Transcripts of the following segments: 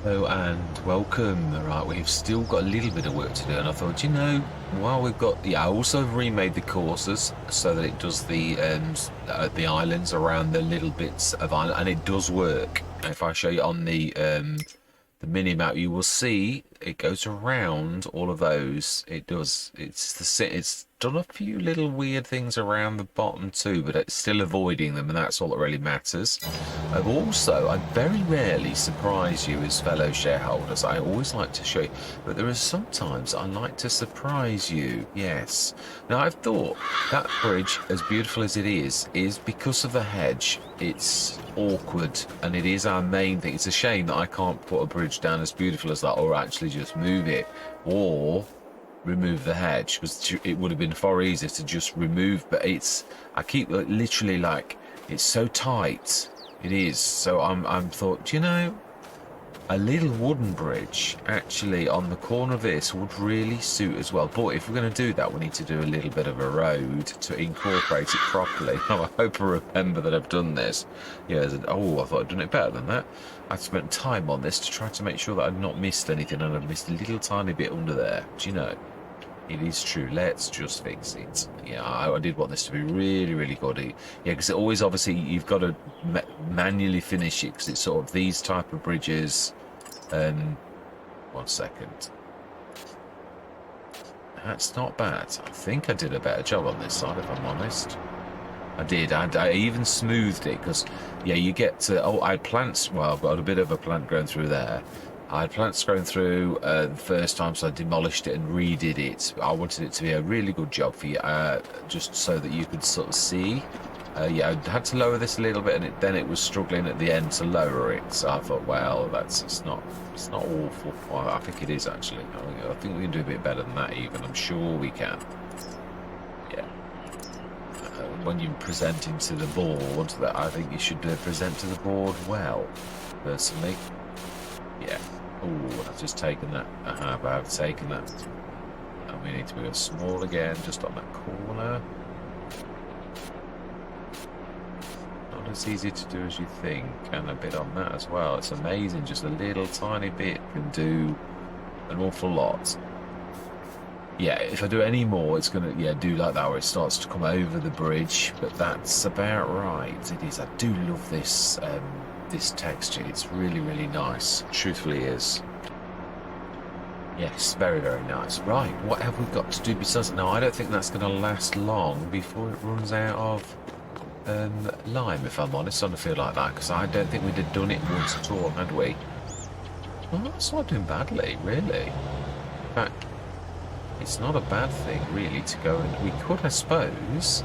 Hello and welcome. Right, we've still got a little bit of work to do, and I thought, while we've got, I also remade the courses so that it does the islands around the little bits of island, and it does work. If I show you on the mini map, you will see it goes around all of those. It does. It's done a few little weird things around the bottom too, but it's still avoiding them, and that's all that really matters. I very rarely surprise you as fellow shareholders. I always like to show you, but there are sometimes I like to surprise you. Yes. Now I've thought that bridge, as beautiful as it is because of the hedge. It's awkward, and it is our main thing. It's a shame that I can't put a bridge down as beautiful as that, or actually just move it, or remove the hedge, because it would have been far easier to just remove. But I keep literally, like, it's so tight. It is. So I'm thought, a little wooden bridge actually on the corner of this would really suit as well. But if we're going to do that, we need to do a little bit of a road to incorporate it properly. Oh, I hope I remember that I've done this. Yeah, I thought I'd done it better than that. I spent time on this to try to make sure that I'd not missed anything, and I've missed a little tiny bit under there. It is true. Let's just fix it. Yeah, I did want this to be really, really good. Yeah, because it always, obviously, you've got to manually finish it, because it's sort of these type of bridges. 1 second. That's not bad. I think I did a better job on this side, if I'm honest. I did. I even smoothed it, because, yeah, you get to... Oh, I had plants... Well, I've got a bit of a plant growing through there. I had plants growing through the first time, so I demolished it and redid it. I wanted it to be a really good job for you, just so that you could sort of see. Yeah, I had to lower this a little bit, and then it was struggling at the end to lower it. So I thought, well, it's not awful. Well, I think it is, actually. I think we can do a bit better than that, even. I'm sure we can. Yeah. When you're presenting to the board, I think you should present to the board well, personally. Yeah. Oh, I've just taken that. I've taken that. And we need to go small again, just on that corner. Not as easy to do as you think, and a bit on that as well. It's amazing, just a little tiny bit can do an awful lot. Yeah, if I do any more, it's gonna do like that, where it starts to come over the bridge. But that's about right. It is. I do love this. This texture, it's really, really nice. Truthfully is. Yes, very, very nice. Right, what have we got to do besides... Now, I don't think that's going to last long before it runs out of lime, if I'm honest, on a field like that, because I don't think we'd have done it once at all, had we? Well, that's not doing badly, really. In fact, it's not a bad thing, really, to go and... We could, I suppose,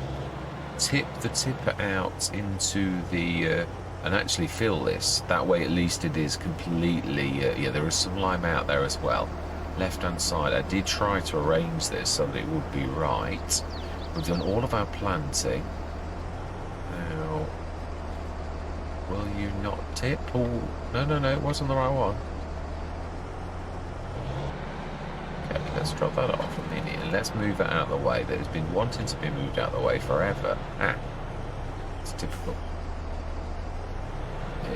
tip the tipper out into the... and actually fill this. That way, at least it is completely... yeah, there is some lime out there as well. Left-hand side, I did try to arrange this so that it would be right. We've done all of our planting. Now, will you not tip? Oh, no, it wasn't the right one. Okay, let's drop that off a minute, and let's move that out of the way. That has been wanting to be moved out of the way forever. It's typical.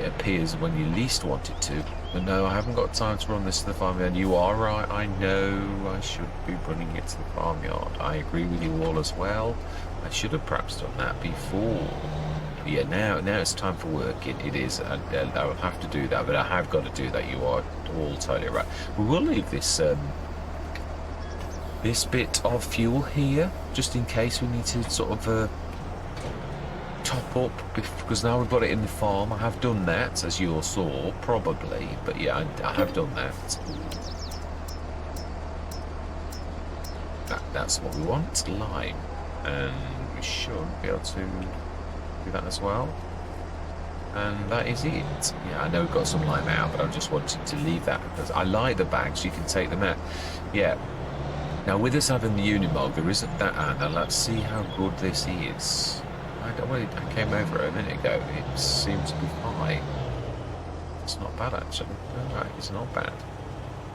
It appears when you least want it to. But no, I haven't got time to run this to the farmyard. You are right. I know I should be running it to the farmyard. I agree with you all as well. I should have perhaps done that before. But yeah, now it's time for working. It is. I will have to do that, but I have got to do that. You are all totally right. We will leave this this bit of fuel here, just in case we need to sort of top up, because now we've got it in the farm. I have done that, as you all saw, probably, but yeah, I have done that. That's what we want, lime, and we should be able to do that as well. And that is it. Yeah, I know we've got some lime out, but I just wanted to leave that because I like the bags. You can take them out. Yeah. Now, with us having the Unimog, there isn't that. Now, let's see how good this is. I came over it a minute ago. It seems to be fine. It's not bad, actually. No, it's not bad.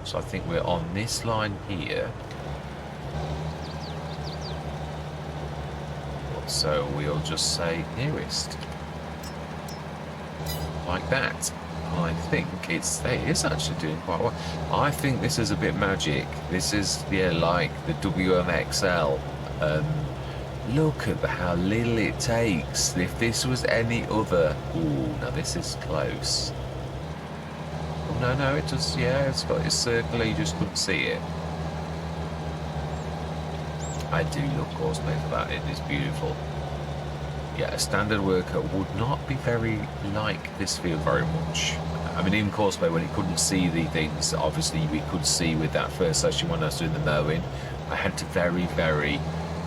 So I think we're on this line here. So we'll just say nearest. Like that. I think it is actually doing quite well. I think this is a bit magic. This is, yeah, like the WMXL. Look at how little it takes. If this was any other... Ooh, now this is close. Oh, no, it just, yeah, it's got its circle, you just couldn't see it. I do love Causeway for that, it is beautiful. Yeah, a standard worker would not be very like this field very much. I mean, in Causeway, when he couldn't see the things, obviously we could see with that first session when I was doing the mowing, I had to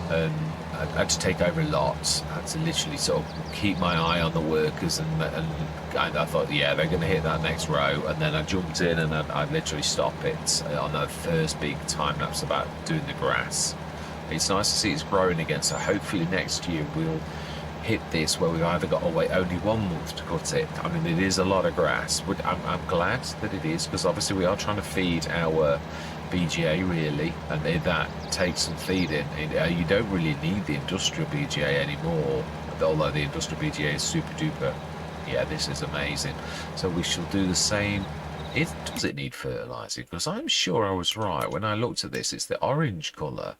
I had to take over a lot. I had to literally sort of keep my eye on the workers, and I thought, yeah, they're going to hit that next row, and then I jumped in and I literally stopped it on that first big time lapse about doing the grass. It's nice to see it's growing again, so hopefully next year we'll hit this where we've either got to wait only 1 month to cut it. I mean, it is a lot of grass, but I'm glad that it is, because obviously we are trying to feed our BGA really, and that takes some feeding. You don't really need the industrial BGA anymore, although the industrial BGA is super duper. Yeah, this is amazing. So we shall do the same. Does it need fertilizing? Because I'm sure I was right when I looked at this. It's the orange color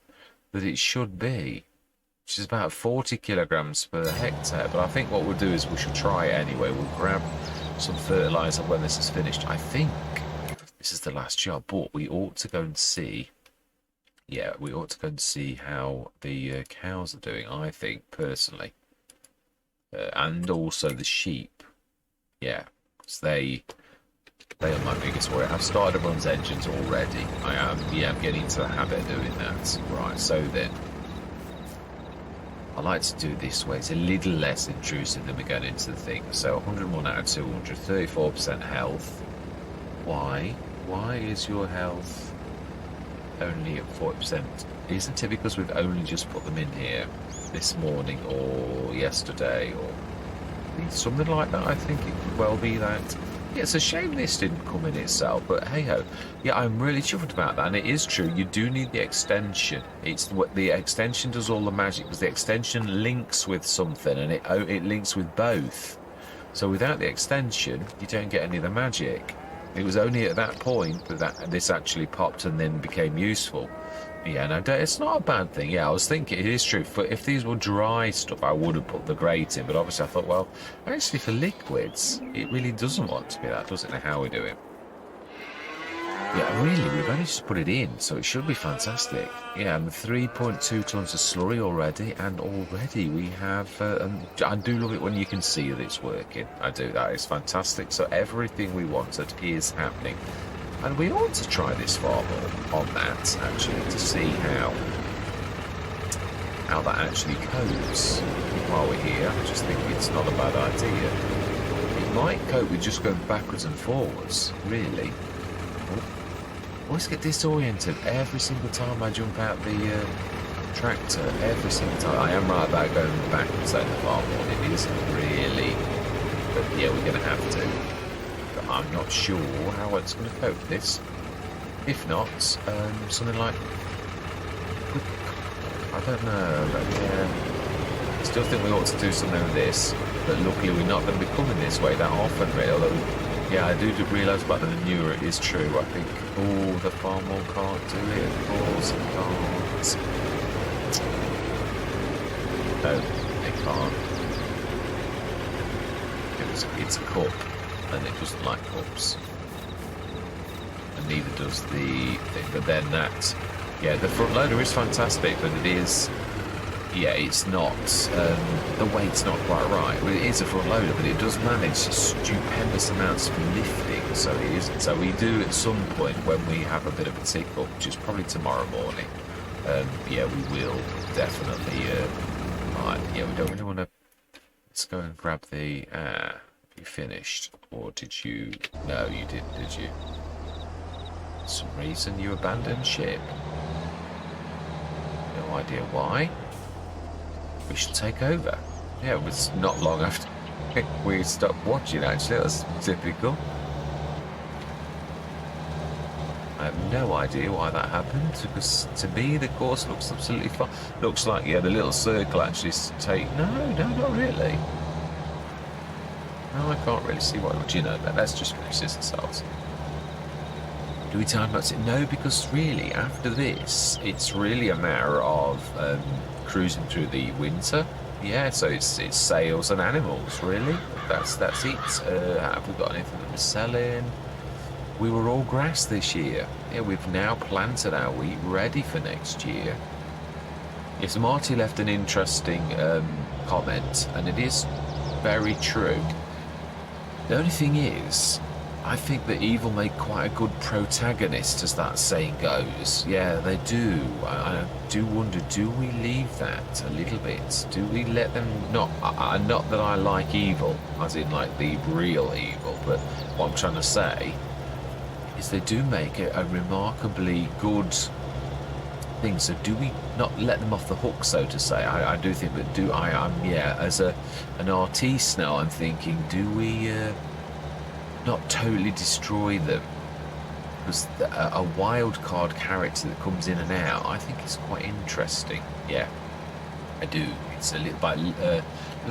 that it should be, which is about 40 kilograms per hectare. But I think what we'll do is we shall try it anyway. We'll grab some fertilizer when this is finished. I think this is the last job, but we ought to go and see. Yeah, we ought to go and see how the cows are doing, I think, personally. And also the sheep. Yeah, because they are my biggest worry. I've started to run engines already. I'm getting into the habit of doing that. Right, so then, I like to do it this way. It's a little less intrusive than we're going into the thing. So 101 out of 200, 34% health. Why? Why is your health only at 40%? Isn't it because we've only just put them in here this morning or yesterday or something like that? I think it could well be that. Yeah, it's a shame this didn't come in itself, but hey ho. Yeah, I'm really chuffed about that, and it is true. You do need the extension. It's what the extension does all the magic, because the extension links with something, and it links with both. So without the extension, you don't get any of the magic. It was only at that point that this actually popped and then became useful. Yeah, no, it's not a bad thing. Yeah, I was thinking it is true. If these were dry stuff, I would have put the grate in. But obviously I thought, well, actually for liquids, it really doesn't want to be that, does it? Now, how we do it? Yeah, really, we've only just put it in, so it should be fantastic. Yeah, and 3.2 tons of slurry already, and already we have... I do love it when you can see that it's working. I do, that is fantastic. So everything we wanted is happening. And we ought to try this far more on that, actually, to see how that actually codes while we're here. I just think it's not a bad idea. It might cope with just going backwards and forwards, really. I always get disoriented every single time I jump out the tractor, every single time. I am right about going backwards out the farm, it isn't really, but yeah, we're going to have to. But I'm not sure how it's going to cope with this. If not, something like, I don't know, but yeah, I still think we ought to do something with this, but luckily we're not going to be coming this way that often, really, although, yeah, I do realise about the manure, it is true. I think, oh, the farm one can't do it, of course it can't. No, it can't. It's a cup, and it doesn't like cups. And neither does the thing, but then that, yeah, the front loader is fantastic, but it is, yeah, it's not, the weight's not quite right. Well, it is a front loader, but it does manage stupendous amounts of lifting, so it is. So we do at some point when we have a bit of a tick up, which is probably tomorrow morning. Yeah, we will definitely. Right, yeah, we don't really want to. Let's go and grab the. You finished, or did you? No, you didn't, did you? For some reason you abandoned ship. No idea why. We should take over. Yeah, it was not long after we stopped watching, actually. That's typical. I have no idea why that happened, because to me the course looks absolutely fine. Looks like, yeah, the little circle actually take... No, not really. No, I can't really see what. Do you know that? Let's just finish this ourselves. Do we time lapse it? No, because really, after this, it's really a matter of cruising through the winter. Yeah, so it's sales and animals, really. That's it. Have we got anything that we're selling? We were all grass this year. Yeah, we've now planted our wheat ready for next year. Yes, Marty left an interesting comment, and it is very true. The only thing is, I think that evil make quite a good protagonist, as that saying goes. Yeah, they do. I do wonder, do we leave that a little bit? Do we let them not that I like evil, as in like the real evil, but what I'm trying to say is they do make it a remarkably good thing. So do we not let them off the hook, so to say? I do think that as an artiste now, I'm thinking, do we not totally destroy them? Because a wild card character that comes in and out, I think is quite interesting. Yeah, I do. It's a little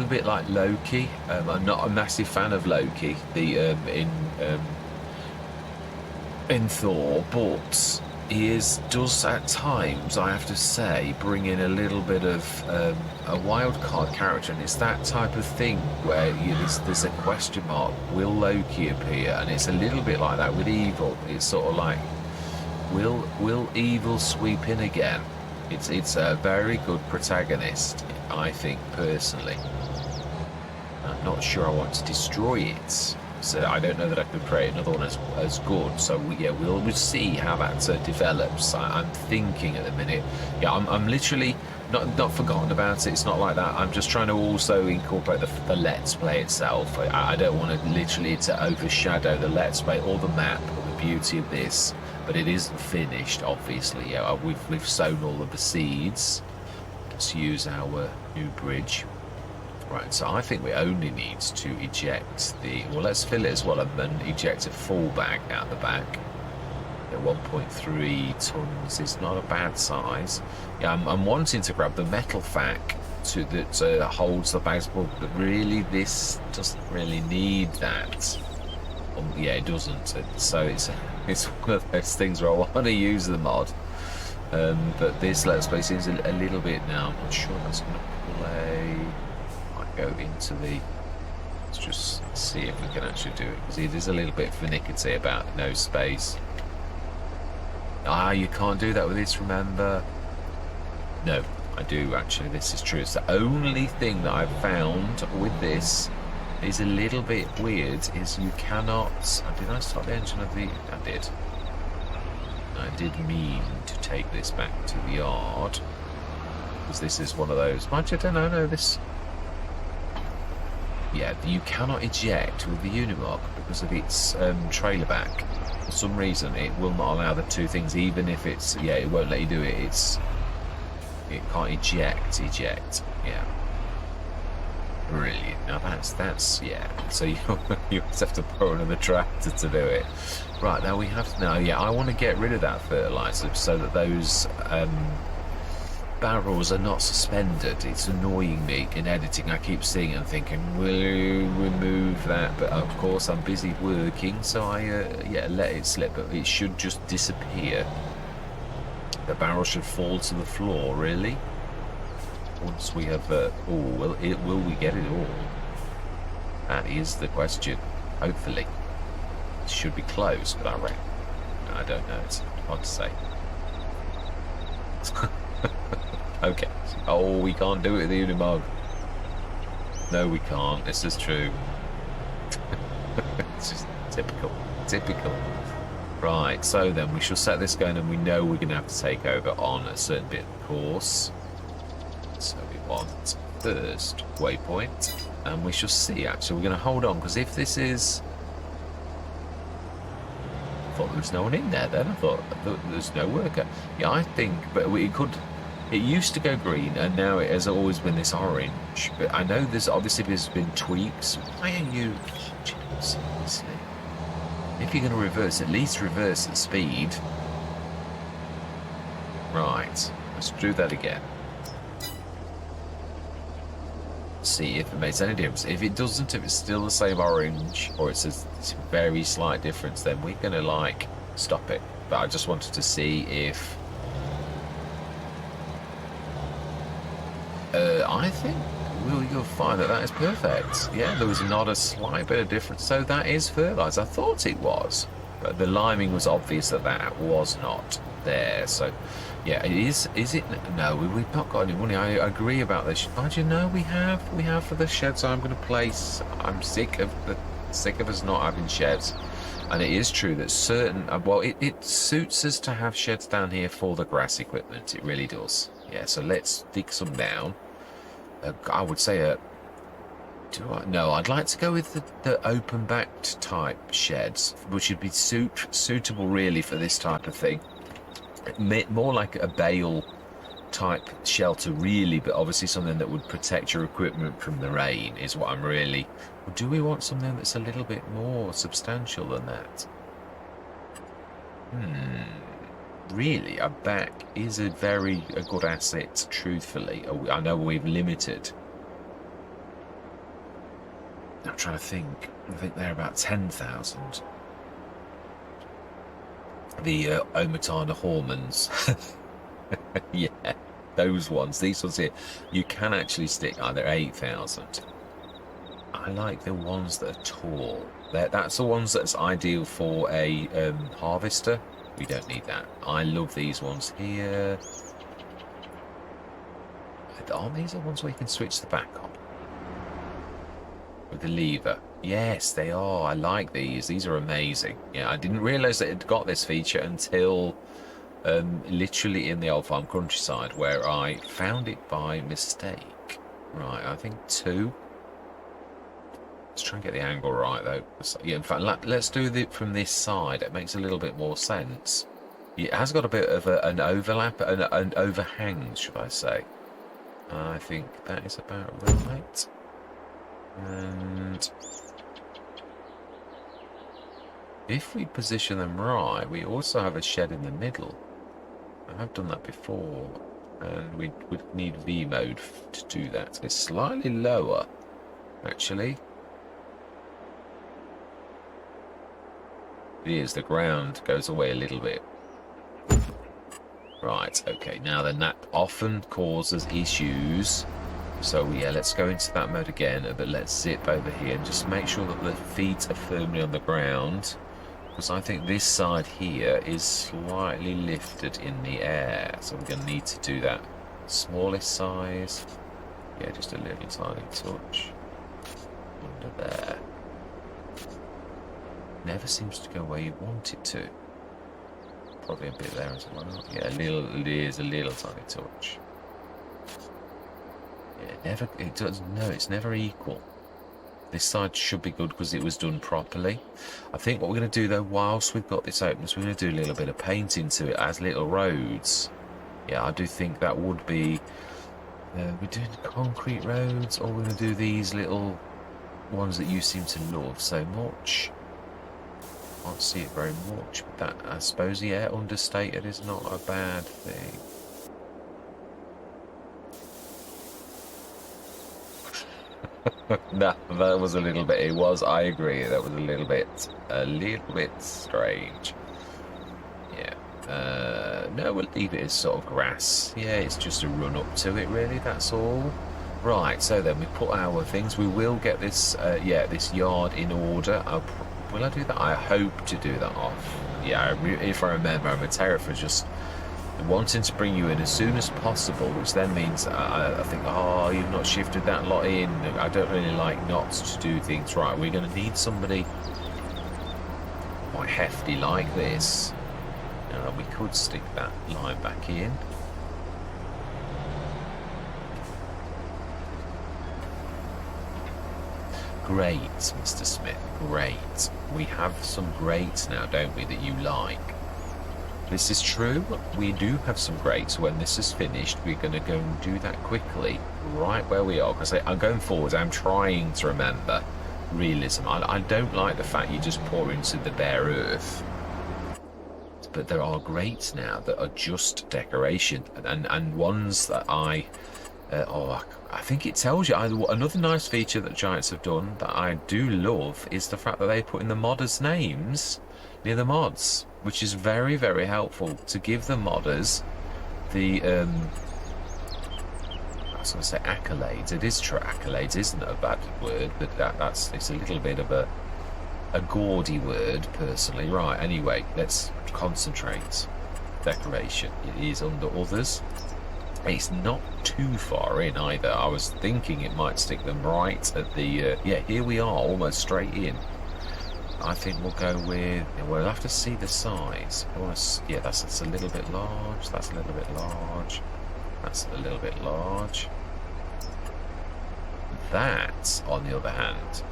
bit like Loki. I'm not a massive fan of Loki, in Thor, but he does at times, I have to say, bring in a little bit of a wild card character, and it's that type of thing where there's a question mark: will Loki appear? And it's a little bit like that with evil. It's sort of like, will evil sweep in again? It's a very good protagonist, I think, personally. I'm not sure I want to destroy it. So I don't know that I could create another one as good. So we'll see how that develops. I'm thinking at the minute. Yeah, I'm literally not forgotten about it. It's not like that. I'm just trying to also incorporate the Let's Play itself. I don't want to literally to overshadow the Let's Play or the map or the beauty of this. But it isn't finished, obviously. Yeah, we've sown all of the seeds. Let's use our new bridge. Right, so I think we only need to eject let's fill it as well and then eject a full bag out the back. Yeah, 1.3 tons is not a bad size. Yeah, I'm wanting to grab the metal fac that holds the bags, but really this doesn't really need that. Yeah, it doesn't. So it's one of those things where I want to use the mod. But this Let's Play seems a little bit now. I'm not sure that's going to play. Go into let's just see if we can actually do it, because it is a little bit finicky about no space. You can't do that with this, remember? No, I do actually. This is true. It's the only thing that I've found with this is a little bit weird, is you cannot. Did I start the engine of the? I did. I did mean to take this back to the yard, because this is one of those. I don't know. No, this. Yeah, you cannot eject with the Unimog because of its trailer back. For some reason, it will not allow the two things, even if it's, it won't let you do it. It can't eject. Yeah. Brilliant. Now that's yeah. So you have to borrow another tractor to do it. Right, now we have, I want to get rid of that fertilizer so that those barrels are not suspended. It's annoying me in editing. I keep seeing it and thinking, will you remove that? But of course I'm busy working, so I let it slip. But it should just disappear. The barrel should fall to the floor, really. Once we have will we get it all? That is the question. Hopefully it should be close, but I don't know. It's hard to say. Okay. Oh, we can't do it with the Unimog. No, we can't. This is true. It's just typical. Right, so then we shall set this going, and we know we're going to have to take over on a certain bit of the course. So we want first waypoint, and we shall see. Actually, we're going to hold on, because if this is... I thought there was no one in there then. I thought there's no worker. Yeah, I think, but we could... It used to go green, and now it has always been this orange. But I know there's been tweaks. Why are you... Seriously? If you're going to reverse, at least reverse at speed. Right. Let's do that again. see if it makes any difference. If it doesn't, if it's still the same orange, or it's a very slight difference, then we're going to, like, stop it. But I just wanted to see if... I think you'll find that is perfect. Yeah, there was not a slight bit of difference. So that is fertilizer. I thought it was. But the liming was obvious that was not there. So, yeah, it is. Is it? No, we've not got any money. I agree about this. Oh, do you know we have for the sheds I'm going to place. I'm sick of us not having sheds. And it is true that certain... Well, it suits us to have sheds down here for the grass equipment. It really does. Yeah, so let's dig some down. I would say no, I'd like to go with the open-backed type sheds, which would be suitable really for this type of thing. More like a bale type shelter really, but obviously something that would protect your equipment from the rain is what I'm really... Or do we want something that's a little bit more substantial than that? Really, a back is a good asset, truthfully. I know we've limited. I'm trying to think. I think they're about 10,000. The Omatana Hormons. Yeah, those ones. These ones here. You can actually stick... they're 8,000. I like the ones that are tall. That's the ones that's ideal for a harvester. We don't need that. I love these ones here. Aren't these the ones where you can switch the back on? With the lever. Yes, they are. I like these. These are amazing. Yeah, I didn't realise that it got this feature until literally in the Old Farm Countryside, where I found it by mistake. Right, I think 2. Let's try and get the angle right, though. Yeah, in fact, let's do it from this side. It makes a little bit more sense. It has got a bit of an overlap, an overhang, should I say. I think that is about right. And if we position them right, we also have a shed in the middle. I have done that before, and we would need V mode to do that. It's slightly lower, actually. It is, the ground goes away a little bit. Right, okay, now then that often causes issues. So yeah, let's go into that mode again, but let's zip over here and just make sure that the feet are firmly on the ground. Because I think this side here is slightly lifted in the air. So we're going to need to do that smallest size. Yeah, just a little tiny touch. Under there. Never seems to go where you want it to. Probably a bit there as well. Yeah, it is a little tiny touch. Yeah, it's never equal. This side should be good because it was done properly. I think what we're going to do though, whilst we've got this open, is we're going to do a little bit of painting to it as little roads. Yeah, I do think that would be... we're doing concrete roads, or we're going to do these little ones that you seem to love so much. Can't see it very much, but that, I suppose, yeah, understated is not a bad thing. No, that was a little bit, it was, I agree, that was a little bit strange. Yeah, no, we'll leave it as sort of grass. Yeah, it's just a run up to it, really, that's all. Right, so then we put our things, we will get this, this yard in order. Will I do that? I hope to do that off. Yeah, if I remember, I'm a terror for just wanting to bring you in as soon as possible, which then means I think, oh, you've not shifted that lot in. I don't really like not to do things right. We're going to need somebody quite hefty like this. We could stick that line back in. Great, Mr. Smith, great. We have some greats now, don't we, that you like? This is true. We do have some greats. When this is finished, we're going to go and do that quickly, right where we are. Because I'm going forward, I'm trying to remember realism. I don't like the fact you just pour into the bare earth. But there are greats now that are just decoration, and ones that I I think it tells you. Another nice feature that Giants have done that I do love is the fact that they put in the modders' names near the mods, which is very, very helpful to give the modders the I was going to say accolades. It is true, accolades isn't a bad word, but it's a little bit of a gaudy word, personally. Right, anyway, let's concentrate. Decoration. It is under others. It's not too far in either. I was thinking it might stick them right at the... yeah, here we are, almost straight in. I think we'll go with... We'll have to see the size. Yeah, that's a little bit large. That's a little bit large. That's a little bit large. That, on the other hand,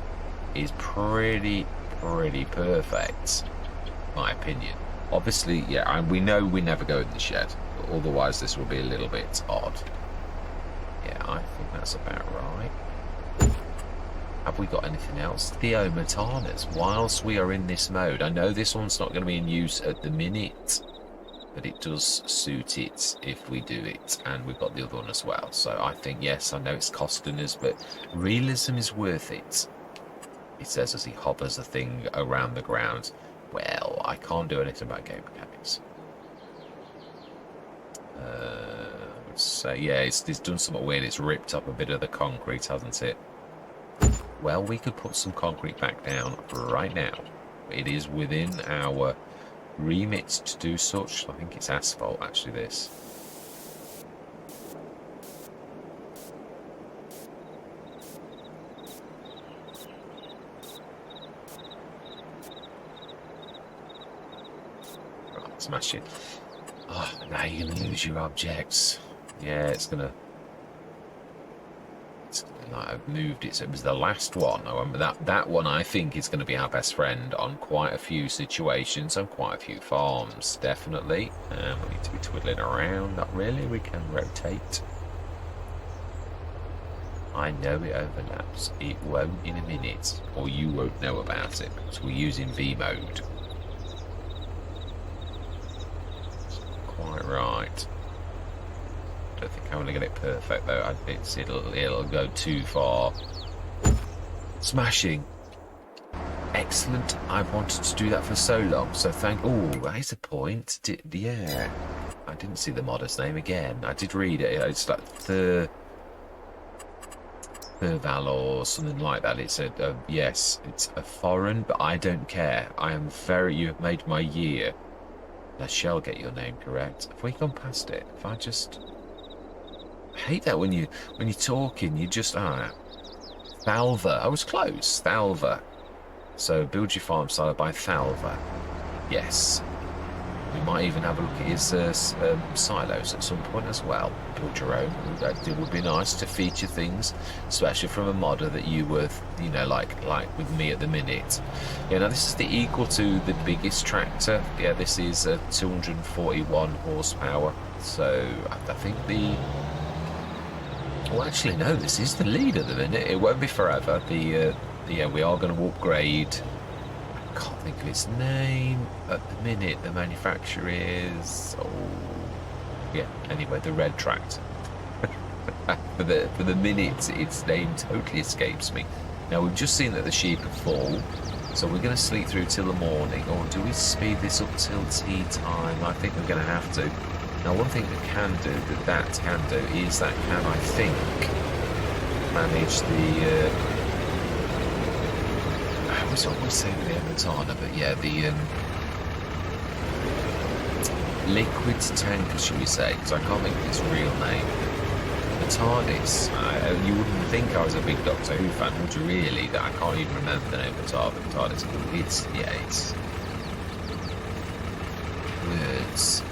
is pretty perfect, in my opinion. Obviously, yeah, and we know we never go in the shed. Otherwise, this will be a little bit odd. Yeah, I think that's about right. Have we got anything else? Theometanas. Whilst we are in this mode, I know this one's not going to be in use at the minute, but it does suit it if we do it. And we've got the other one as well. So I think, yes, I know it's costing us, but realism is worth it. He says as he hovers a thing around the ground. Well, I can't do anything about game mechanics. So yeah, it's done something weird. It's ripped up a bit of the concrete, hasn't it? Well, we could put some concrete back down right now. It is within our remit to do such. I think it's asphalt, actually, this. Right, smash it. Oh, now you're going to lose your objects. Yeah, it's gonna like I've moved it, so it was the last one. I remember that one. I think is going to be our best friend on quite a few situations and quite a few farms, definitely. We need to be twiddling around. Not really. We can rotate. I know it overlaps. It won't in a minute, or you won't know about it because we're using V mode. Quite right. I think I'm going to get it perfect though. It'll go too far. Smashing. Excellent. I've wanted to do that for so long. So oh, that's a point. Yeah. I didn't see the modder's name again. I did read it. It's like Thurval or something like that. It said, yes, it's a foreign, but I don't care. You have made my year. I shall get your name correct. Have we gone past it? If I just... I hate that when you're talking, you just Thalva. I was close. Thalva. So build your farm started by Thalva. Yes. We might even have a look at his silos at some point as well. Build your own. It would be nice to feature things, especially from a modder that you were, like with me at the minute. Yeah, now this is the equal to the biggest tractor. Yeah, this is 241 horsepower. So I think well, actually, no, this is the lead at the minute. It won't be forever. Yeah, we are going to upgrade. I can't think of its name at the minute. The manufacturer is... Oh, yeah, anyway, the red tractor. for the minute, its name totally escapes me. Now, we've just seen that the sheep are full, so we're going to sleep through till the morning. Or do we speed this up till tea time? I think we're going to have to. Now, one thing that can do, is that can, I think, manage the... I was always saying the Amatana, but yeah, the liquid tanker, should we say, because I can't think of its real name. The TARDIS. You wouldn't think I was a big Doctor Who fan, would you really? That I can't even remember the name of the TARDIS. It's words.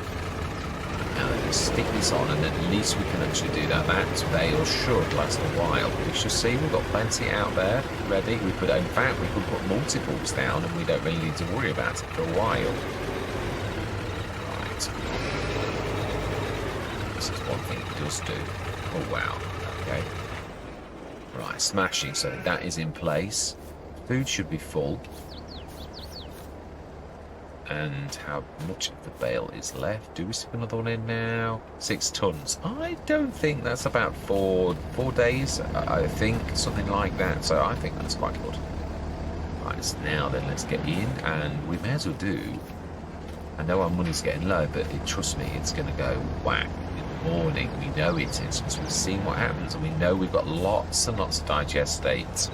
Now let's stick this on, and at least we can actually do that. That bale should last a while. We shall see. We've got plenty out there ready. In fact, we could put multiples down, and we don't really need to worry about it for a while. Right. This is one thing it does do. Oh wow. Okay. Right, smashing. So that is in place. Food should be full. And how much of the bale is left? Do we stick another one in now? 6 tons. I don't think that's about four days. I think something like that. So I think that's quite good. Right, so now then let's get in, and we may as well do. I know our money's getting low, but trust me, it's going to go whack in the morning. We know it is because we've seen what happens, and we know we've got lots and lots of digestate.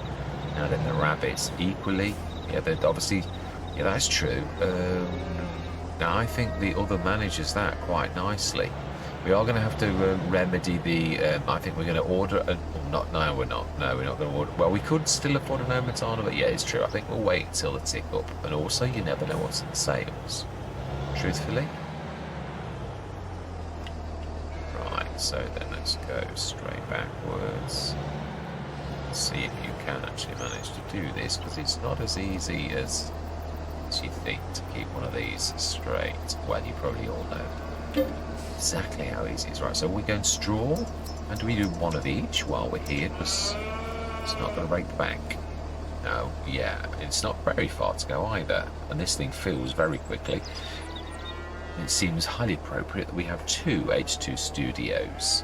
Now then, the rabbits equally. Yeah, they're obviously. Yeah, that's true. Now I think the other manages that quite nicely. We are going to have to remedy the. I think we're going to order. Not. No, we're not. No, we're not going to order. Well, we could still afford an Omatana, but yeah, it's true. I think we'll wait until the tick up, and also you never know what's in sales. Truthfully. Right. So then let's go straight backwards. Let's see if you can actually manage to do this, because it's not as easy as you think to keep one of these straight. Well, you probably all know exactly how easy it is. Right, so we're going straw, and do we do one of each while we're here? Because it's not going to break the bank. No, yeah, it's not very far to go either, and this thing fills very quickly. It seems highly appropriate that we have 2 H2 Studios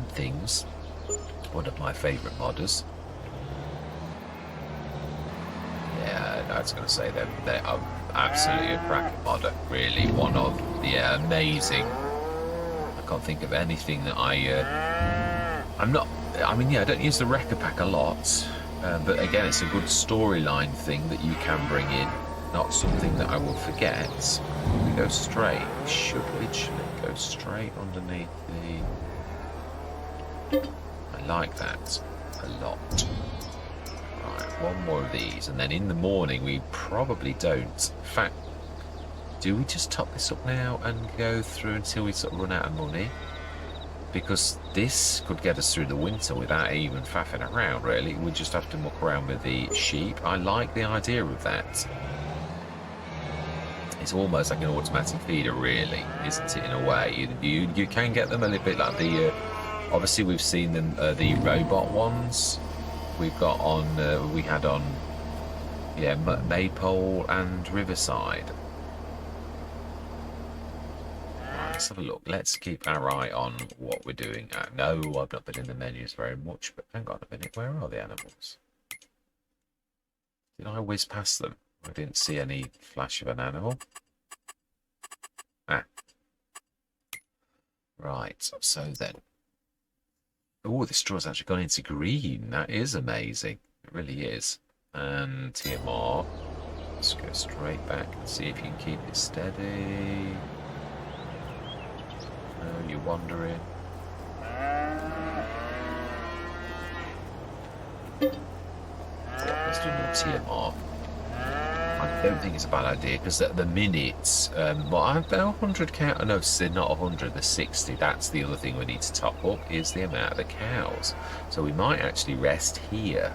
things. One of my favourite modders. Yeah, I was going to say they are absolutely a cracking modder. Really, one of amazing. I can't think of anything that I'm not. I mean, yeah, I don't use the Wrecker Pack a lot, but again, it's a good storyline thing that you can bring in. Not something that I will forget. We go straight. We should literally go straight underneath the. I like that a lot. Right, one more of these, and then in the morning we probably don't. In fact, do we just top this up now and go through until we sort of run out of money? Because this could get us through the winter without even faffing around, really. We just have to muck around with the sheep. I like the idea of that. It's almost like an automatic feeder, really, isn't it, in a way? You can get them a little bit like the... obviously, we've seen them, the robot ones. We've got on, we had on, yeah, Maypole and Riverside. Right, let's have a look. Let's keep our eye on what we're doing. No, I've not been in the menus very much, but hang on a minute. Where are the animals? Did I whiz past them? I didn't see any flash of an animal. Ah. Right, so then. Oh, the straw's actually gone into green. That is amazing. It really is. And TMR. Let's go straight back and see if you can keep it steady. No, you're wandering. Let's do more TMR. I don't think it's a bad idea, because at the minute, well, I've got 100 cow. No, they're not 100, they're 60. That's the other thing we need to top up, is the amount of the cows. So we might actually rest here.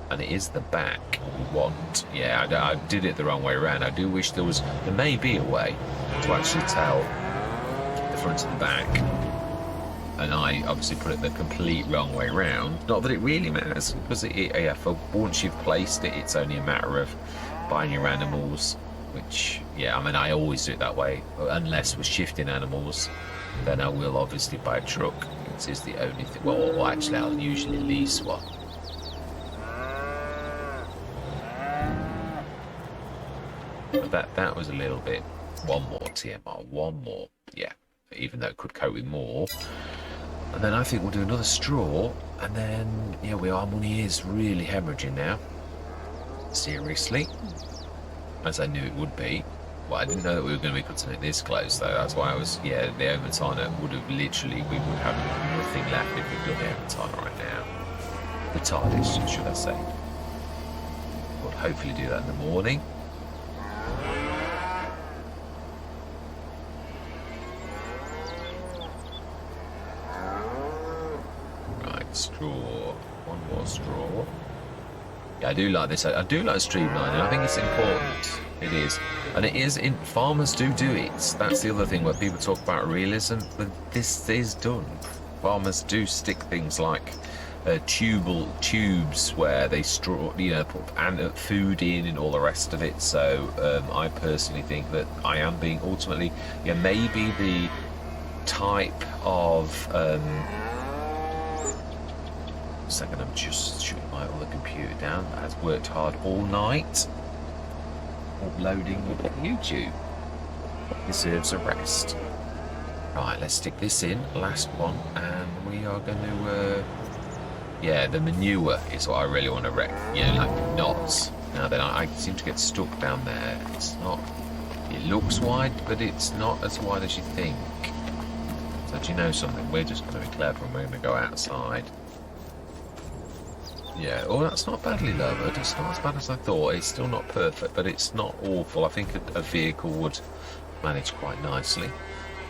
And it is the back we want. Yeah, I did it the wrong way around. I do wish there may be a way to actually tell the front and the back. And I obviously put it the complete wrong way round. Not that it really matters, because yeah, for once you've placed it, it's only a matter of buying your animals. Which, yeah, I mean, I always do it that way. Unless we're shifting animals, then I will obviously buy a truck. It is the only thing. Well, actually, I'll usually lease one. But that was a little bit. One more TMR, one more. Yeah, even though it could cope with more. And then I think we'll do another straw, and then, yeah, our money is really hemorrhaging now. Seriously. As I knew it would be. Well, I didn't know that we were going to be cutting it this close, though. That's why I was, yeah, the Omatana would have literally, we would have nothing left if we'd done the Omatana right now. The TARDIS, should I say. We'll hopefully do that in the morning. Straw. One more straw. Yeah, I do like this. I do like streamlining. I think it's important. It is. And it is in farmers do it. That's the other thing where people talk about realism, but this is done. Farmers do stick things like tubes where they put food in and all the rest of it. So I personally think that I am being ultimately, maybe the type of second, I'm just shutting my other computer down. That has worked hard all night uploading YouTube. Deserves a rest. Right, let's stick this in, last one, and we are going to the manure is what I really want to wreck, like knots. Now then, I seem to get stuck down there. It's not, it looks wide, but it's not as wide as you think. So do you know something? We're just going to be clever and we're going to go outside. Yeah, oh, that's not badly lowered. It's not as bad as I thought. It's still not perfect, but it's not awful. I think a vehicle would manage quite nicely.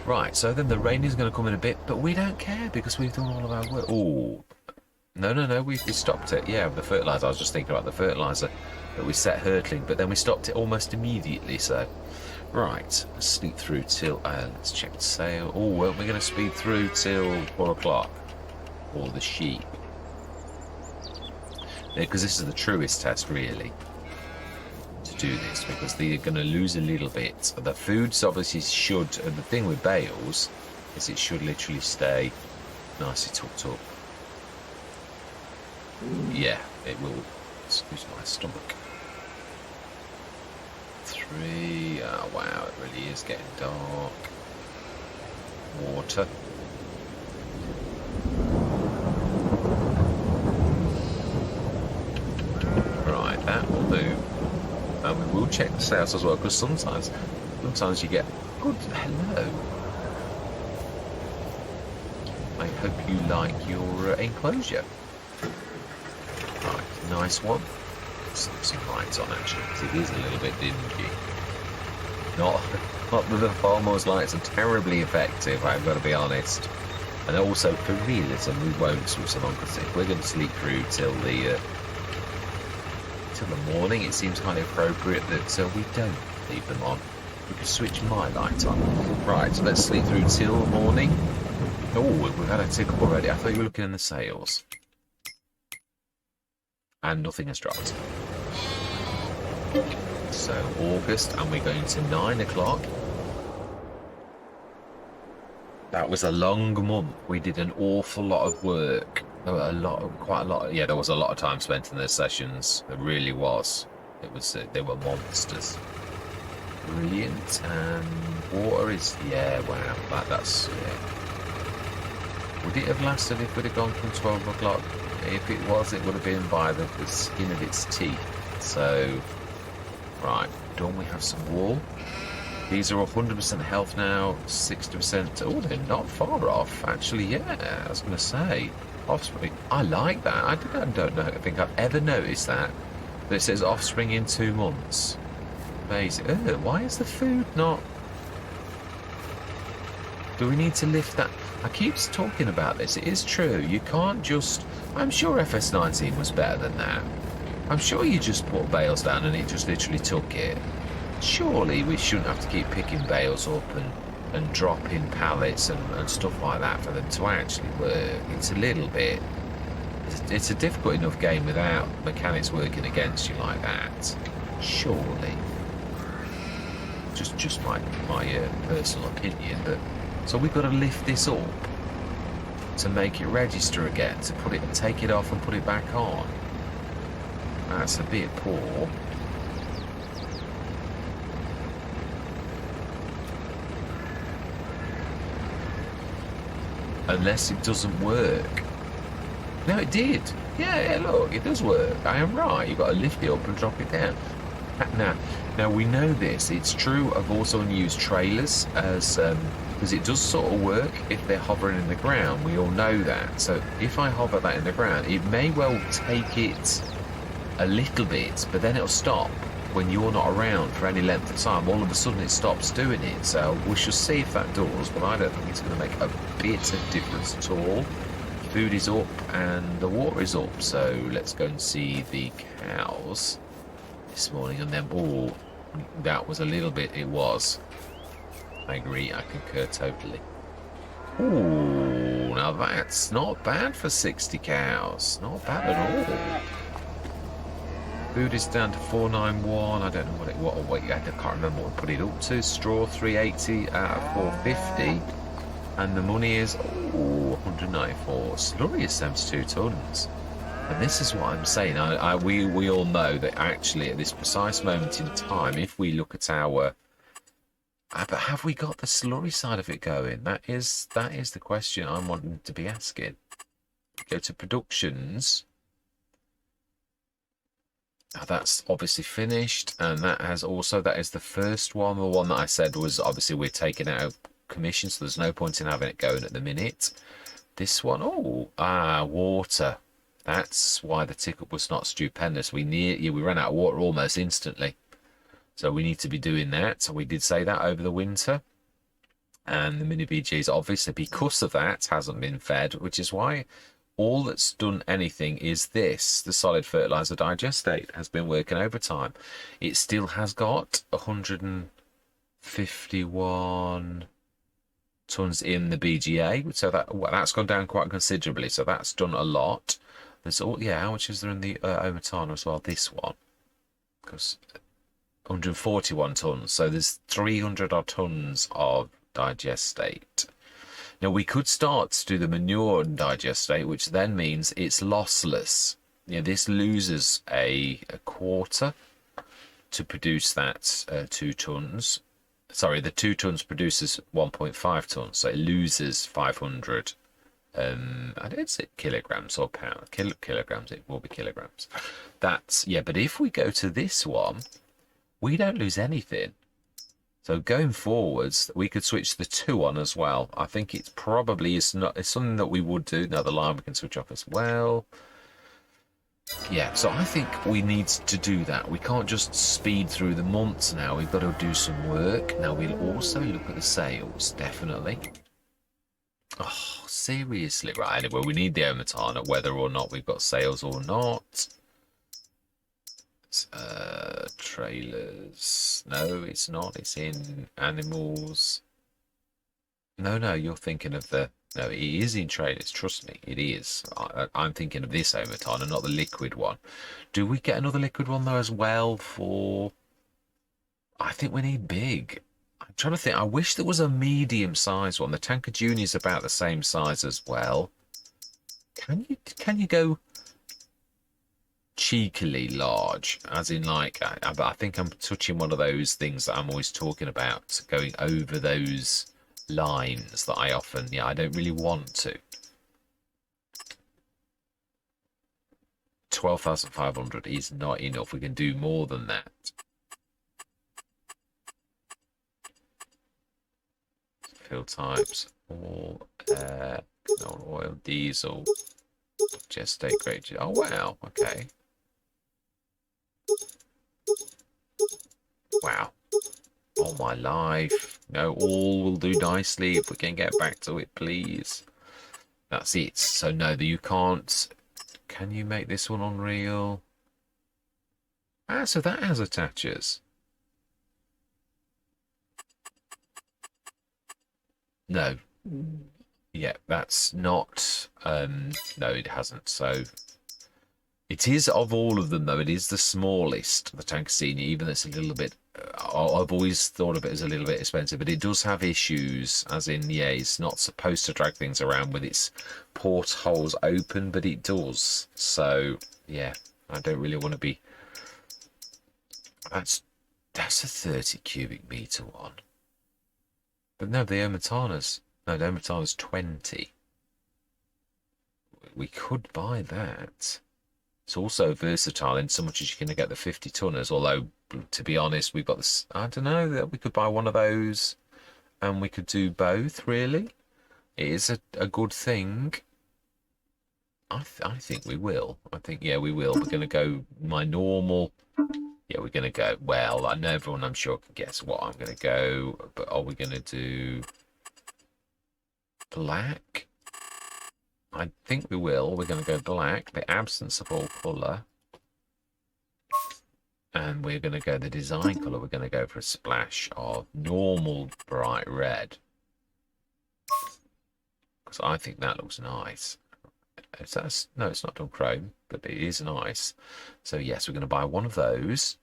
Right, so then the rain is going to come in a bit, but we don't care because we've done all of our work. Oh, no, we stopped it. Yeah, with the fertiliser. I was just thinking about the fertiliser that we set hurtling, but then we stopped it almost immediately, so... Right, let's sneak through till... let's check the sail. Oh, weren't we going to speed through till 4 o'clock? Or the sheep. Because this is the truest test, really, to do this, because they're going to lose a little bit. The foods obviously should, and the thing with bales is it should literally stay nicely tucked up. Yeah, it will. Excuse my stomach. 3. Oh, wow, it really is getting dark. Water. Right, that will do. And we will check the sails as well, because sometimes you get good hello. I hope you like your enclosure. Right, nice one. Some lights on actually, because it is a little bit dingy. Not that the farmer's lights are terribly effective, I've got to be honest. And also for realism, we won't switch them on, because if we're going to sleep through till the morning, it seems kind of appropriate that we don't leave them on. We can switch my light on. Right, so let's sleep through till morning. Oh, we've had a tick up already. I thought you were looking in the sails. And nothing has dropped. So August, and we're going to 9 o'clock. That was a long month. We did an awful lot of work. Quite a lot. Yeah, there was a lot of time spent in those sessions. There really was. It was. They were monsters. Brilliant. And water is. Yeah. Wow. That's. Yeah. Would it have lasted if we'd have gone from 12 o'clock? If it was, it would have been by the skin of its teeth. So, right. Don't we have some wool? These are 100% health now, 60%. Oh, they're not far off. Actually, yeah, I was going to say. Offspring. I like that. I think I've ever noticed that. That it says offspring in 2 months. Amazing. Why is the food not... Do we need to lift that? I keep talking about this. It is true. You can't just... I'm sure FS19 was better than that. I'm sure you just put bales down and it just literally took it. Surely we shouldn't have to keep picking bales up and dropping pallets and stuff like that for them to actually work. It's a little bit... It's a difficult enough game without mechanics working against you like that. Surely. Just my personal opinion. But so we've got to lift this up to make it register again, to put it, take it off and put it back on. That's a bit poor. Unless it doesn't work. No, it did. Yeah, look, it does work. I am right. You've got to lift it up and drop it down. Now we know this. It's true. I've also used trailers as because it does sort of work if they're hovering in the ground. We all know that. So if I hover that in the ground, it may well take it a little bit, but then it'll stop when you're not around for any length of time. All of a sudden it stops doing it. So we shall see if that does, but I don't think it's going to make a bit of difference at all. Food is up and the water is up, so let's go and see the cows this morning. And then, oh, that was a little bit, it was. I agree, I concur totally. Ooh, now that's not bad for 60 cows. Not bad at all. Food is down to 491. I don't know I can't remember what we put it up to. Straw 380 out of 450. And the money is 194. Slurry is 72 tons. And this is what I'm saying. We all know that actually at this precise moment in time, if we look at our... But have we got the slurry side of it going? That is the question I'm wanting to be asking. Go to productions. That's obviously finished, and that is the first one. The one that I said was obviously we're taking out of commission, so there's no point in having it going at the minute. This one, water. That's why the ticket was not stupendous. We ran out of water almost instantly. So we need to be doing that. So we did say that over the winter. And the mini BGs, obviously, because of that, hasn't been fed, which is why all that's done anything is this. The solid fertilizer digestate has been working overtime. It still has got 151 tons in the BGA. So that's gone down quite considerably. So that's done a lot. There's how much is there in the Omatana as well? This one. Because 141 tons, so there's 300 odd tons of digestate. Now we could start to do the manure and digestate, which then means it's lossless. This loses a quarter to produce that 2 tons. Sorry, the 2 tons produces 1.5 tons, so it loses 500. I don't say kilograms or pounds. Kilograms, it will be kilograms. But if we go to this one, we don't lose anything. So going forwards, we could switch the 2 on as well. I think it's something that we would do. Another line we can switch off as well. Yeah, so I think we need to do that. We can't just speed through the months now. We've got to do some work. Now we'll also look at the sales, definitely. Oh, seriously, right? Anyway, we need the Omatana, whether or not we've got sales or not. Trailers. No, it's not. It's in animals. No, you're thinking of the... No, it is in trailers. Trust me, it is. I'm thinking of this Omatana, not the liquid one. Do we get another liquid one, though, as well for... I think we need big. I'm trying to think. I wish there was a medium-sized one. The Tanker Junior is about the same size as well. Can you go... cheekily large, as in like I think I'm touching one of those things that I'm always talking about, going over those lines that I often I don't really want to. 12,500 is not enough. We can do more than that. Fuel types, all air, no oil, diesel, gestate grade. Oh wow, okay. Wow. Oh my life. No, all will do nicely if we can get back to it, please. That's it. So no, you can't... Can you make this one unreal? So that has attaches. No. Yeah, that's not... no, it hasn't. So... It is, of all of them, though, it is the smallest, the Tanker Senior, even though it's a little bit... I've always thought of it as a little bit expensive, but it does have issues, as in, it's not supposed to drag things around with its portholes open, but it does. So, I don't really want to be... That's a 30 cubic metre one. But no, the Omatana's... No, the Omatana's 20. We could buy that. It's also versatile in so much as you're going to get the 50 tonners, although, to be honest, we've got this... I don't know, we could buy one of those and we could do both, really. It is a good thing. I think we will. I think, we will. We're going to go my normal... Yeah, we're going to go... Well, I know everyone, I'm sure, can guess what I'm going to go, but are we going to do... black? I think we will. We're going to go black, the absence of all colour. And we're going to go the design colour. We're going to go for a splash of normal bright red. because I think that looks nice. No, it's not done chrome, but it is nice. So yes, we're going to buy one of those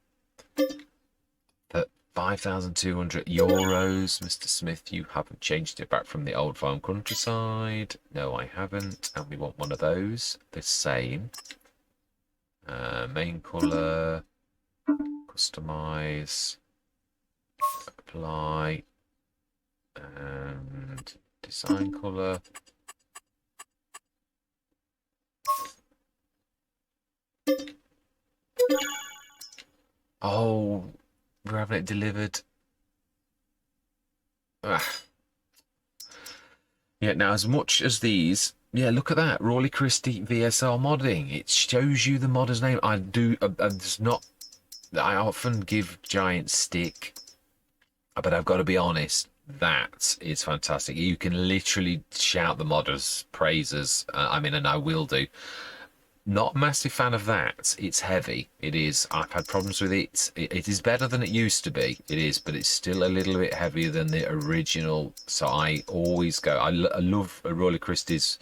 for 5,200 euros. Mr. Smith, you haven't changed it back from the old farm countryside. No, I haven't. And we want one of those. The same. Main colour. Customize. Apply. And design colour. Oh, we're having it delivered. Yeah, now as much as these, yeah, look at that. Rawley Christie VSR modding. It shows you the modder's name. There's not, I often give giant stick, but I've got to be honest, that is fantastic. You can literally shout the modders' praises. I mean, and I will do. Not a massive fan of that. It's heavy. It is. I've had problems with it. It is better than it used to be. It is, but it's still a little bit heavier than the original. So I always go. I love Rawley Christie's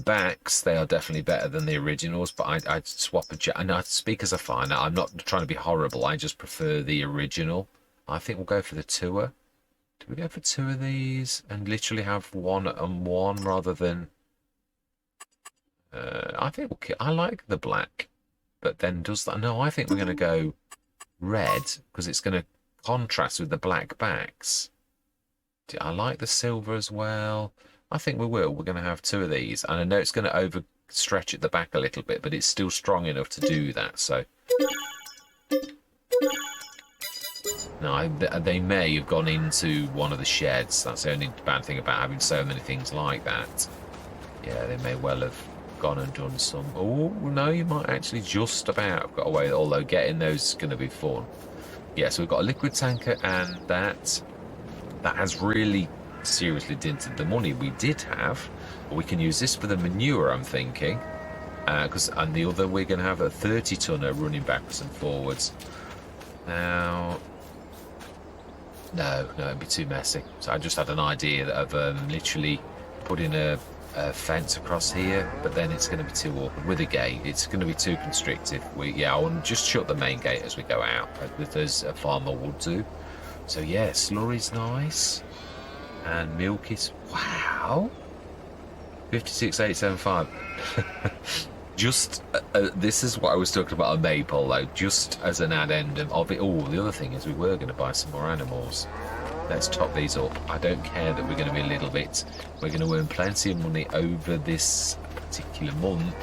backs. They are definitely better than the originals, but I'd swap and speakers are fine. I'm not trying to be horrible. I just prefer the original. I think we'll go for the tour. Do we go for two of these and literally have one and one rather than... I think I like the black, but then does that? No, I think we're going to go red because it's going to contrast with the black backs. I like the silver as well. I think we will. We're going to have two of these, and I know it's going to overstretch at the back a little bit, but it's still strong enough to do that. So, no, they may have gone into one of the sheds. That's the only bad thing about having so many things like that. Yeah, they may well have gone and done some. Oh no, you might actually just about have got away, although getting those is going to be fun. Yeah, so we've got a liquid tanker, and that has really seriously dented the money we did have. We can use this for the manure, I'm thinking, and the other we're going to have a 30-tonner running backwards and forwards. Now no, it'd be too messy, so I just had an idea of literally putting a fence across here, but then it's going to be too awkward with a gate. It's going to be too constrictive. I want to just shut the main gate as we go out, as a farmer would do. So yeah, slurry's nice, and milk is, wow, 56,875. Just this is what I was talking about on Maypole, though. Just as an addendum of it all. The other thing is we were going to buy some more animals. Let's top these up. I don't care that we're going to be a little bit. We're going to earn plenty of money over this particular month,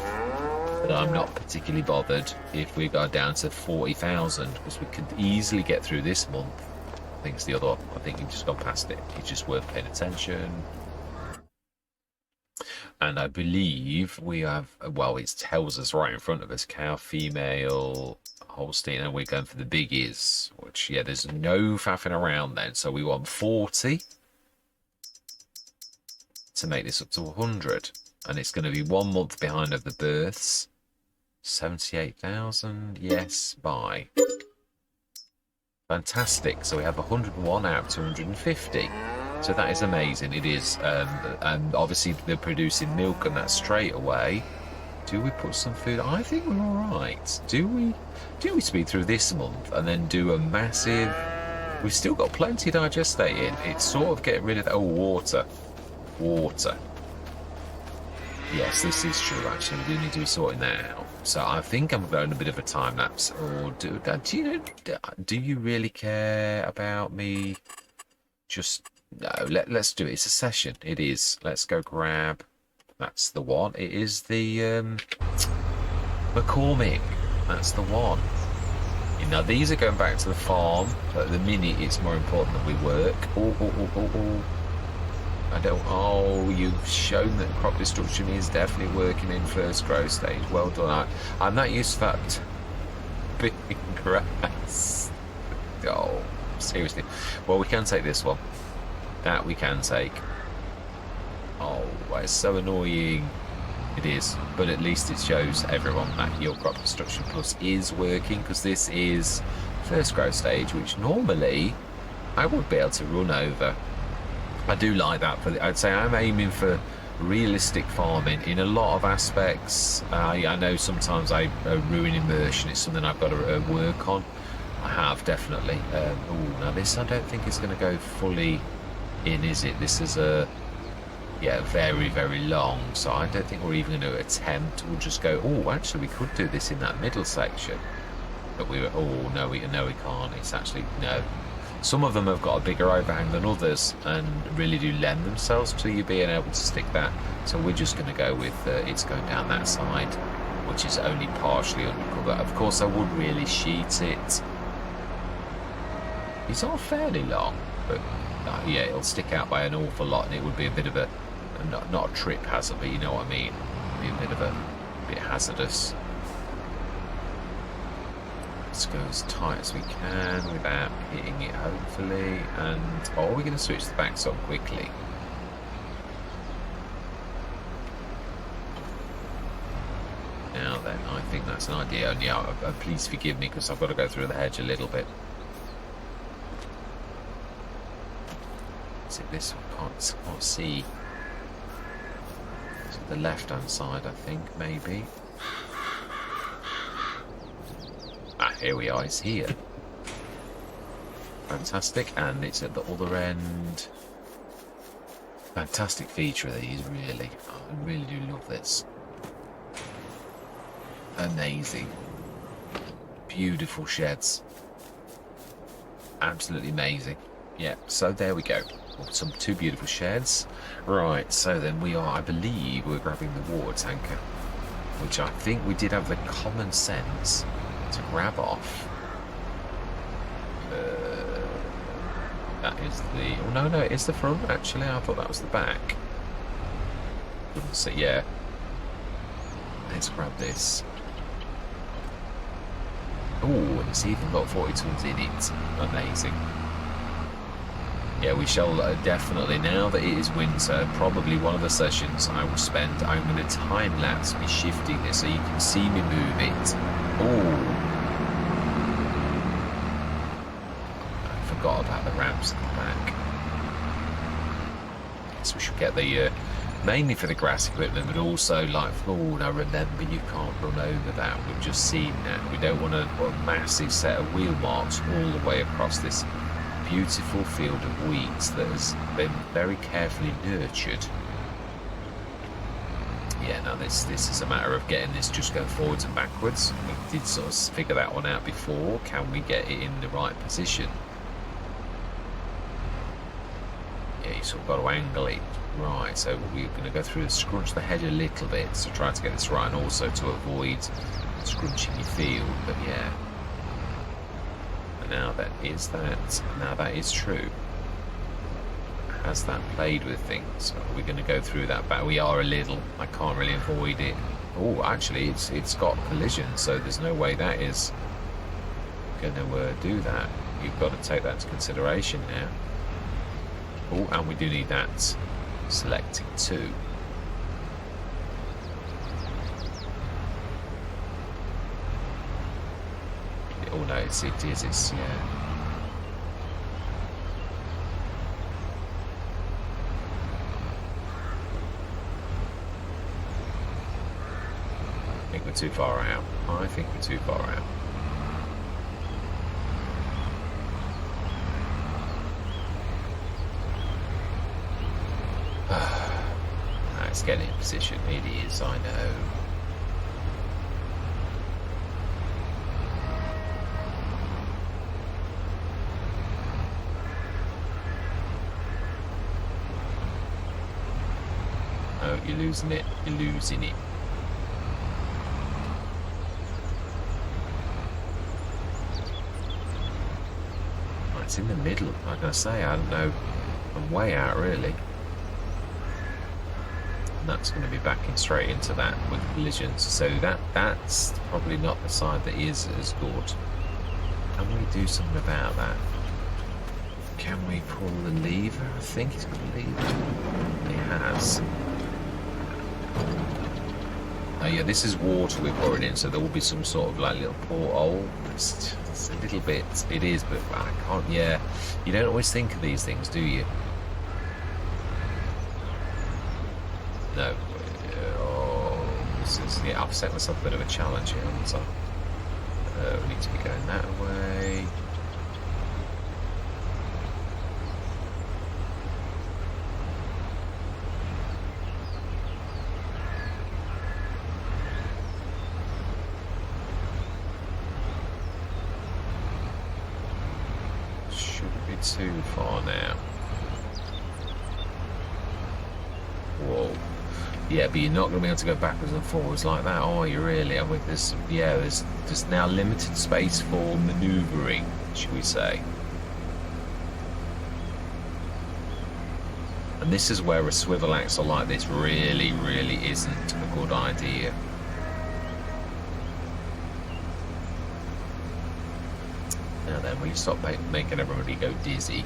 but I'm not particularly bothered if we go down to 40,000, because we could easily get through this month. I think it's the other one. I think you've just gone past it. It's just worth paying attention. And I believe we have, well, it tells us right in front of us, cow, female, Holstein, and we're going for the biggies, which, yeah, there's no faffing around then. So we want 40 to make this up to 100, and it's going to be 1 month behind of the births. 78,000, yes, buy. Fantastic. So we have 101 out of 250. So that is amazing. It is, and obviously they're producing milk, and that straight away. Do we put some food? I think we're all right. Do we speed through this month and then do a massive? We've still got plenty digestate in. It's sort of getting rid of that. Oh, water. Yes, this is true. Actually, we need to be sorting that out. So I think I'm going a bit of a time lapse. Or do you really care about me? Just no. Let's do it. It's a session. It is. Let's go grab. That's the one. It is the McCormick. That's the one. Now these are going back to the farm, but at the minute it's more important that we work. Oh. I don't. Oh, you've shown that crop destruction is definitely working in first growth stage. Well done. I'm not used to that big grass. Oh, seriously. Well, we can take this one. That we can take. Oh, it's so annoying. It is, but at least it shows everyone that your crop destruction plus is working, because this is first growth stage, which normally I would be able to run over. I do like that. I'd say I'm aiming for realistic farming in a lot of aspects. I know sometimes I ruin immersion. It's something I've got to work on. I have definitely. Oh, now this I don't think is going to go fully in, is it? This is very, very long, so I don't think we're even going to attempt. We'll just go, oh, actually we could do this in that middle section, but no, we can't. It's actually, no. Some of them have got a bigger overhang than others and really do lend themselves to you being able to stick that. So we're just going to go with it's going down that side, which is only partially undercover. Of course, I would really sheet it. It's all fairly long, but yeah, it'll stick out by an awful lot, and it would be a bit of a, not a trip hazard, but you know what I mean. It'd be a bit hazardous. Let's go as tight as we can without hitting it, hopefully. And we're going to switch the backs on quickly. Now then, I think that's an idea. And yeah, please forgive me because I've got to go through the hedge a little bit. Is it this one? Can't see. Is it the left-hand side, I think, maybe? Here we are, it's here. Fantastic, and it's at the other end. Fantastic feature of these, really. I really do love this. Amazing. Beautiful sheds. Absolutely amazing. Yeah, so there we go. Two beautiful sheds. Right, so then we are, I believe, we're grabbing the water tanker, which I think we did have the common sense to grab off. That is the... Oh, no, it is the front, actually. I thought that was the back. So, yeah. Let's grab this. Oh, and it's even got 40 tons in it. Amazing. Yeah, we shall definitely, now that it is winter, probably one of the sessions I will spend, I'm going to time-lapse me shifting this so you can see me move it. Oh, I forgot about the ramps at the back. So we should get the, mainly for the grass equipment, but also like, now remember you can't run over that. We've just seen that. We don't want to put a massive set of wheel marks all the way across this beautiful field of weeds that has been very carefully nurtured. Yeah, now this is a matter of getting this just going forwards and backwards. We did sort of figure that one out before. Can we get it in the right position? Yeah, you sort of got to angle it. Right, so we're going to go through and scrunch the hedge a little bit to try to get this right, and also to avoid scrunching your field, but yeah. Now that is true. Has that played with things? We're going to go through that, but we are a little. I can't really avoid it. Oh, actually, it's got collision, so there's no way that is going to do that. You've got to take that into consideration now. Oh, and we do need that selecting too. Oh no, it's yeah. I think we're too far out. I think we're too far out. It's getting in position. It is, I know. Oh, you're losing it. You're losing it. Oh, it's in the middle. Like I say, I don't know. I'm way out, really. And that's going to be backing straight into that with collisions. So that's probably not the side that is as good. Can we do something about that? Can we pull the lever? I think it's got a lever. It has. Oh yeah, this is water we're pouring in, so there will be some sort of like little porthole. It's a little bit, it is, but I can't, yeah. You don't always think of these things, do you? No. Oh, this is, yeah, I've set myself a bit of a challenge here, haven't I? We need to be going that way. Shouldn't be too far now. Whoa. Yeah, but you're not going to be able to go backwards and forwards like that, are you really? I mean, there's now limited space for manoeuvring, should we say. And this is where a swivel axle like this really, really isn't a good idea. Now then, will you stop making everybody go dizzy?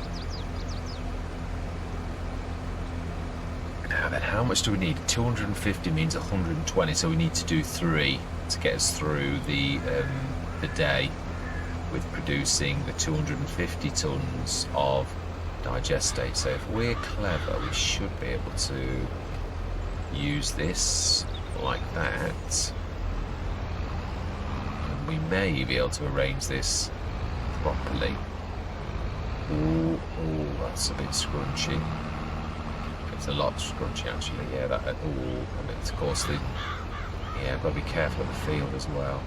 Now then, how much do we need? 250 means 120, so we need to do 3 to get us through the day with producing the 250 tons of digestate. So if we're clever, we should be able to use this like that. And we may be able to arrange this properly. Ooh, that's a bit scrunchy. It's a lot scrunchy actually, yeah, that, I mean, of course, yeah, I've got to be careful of the field as well.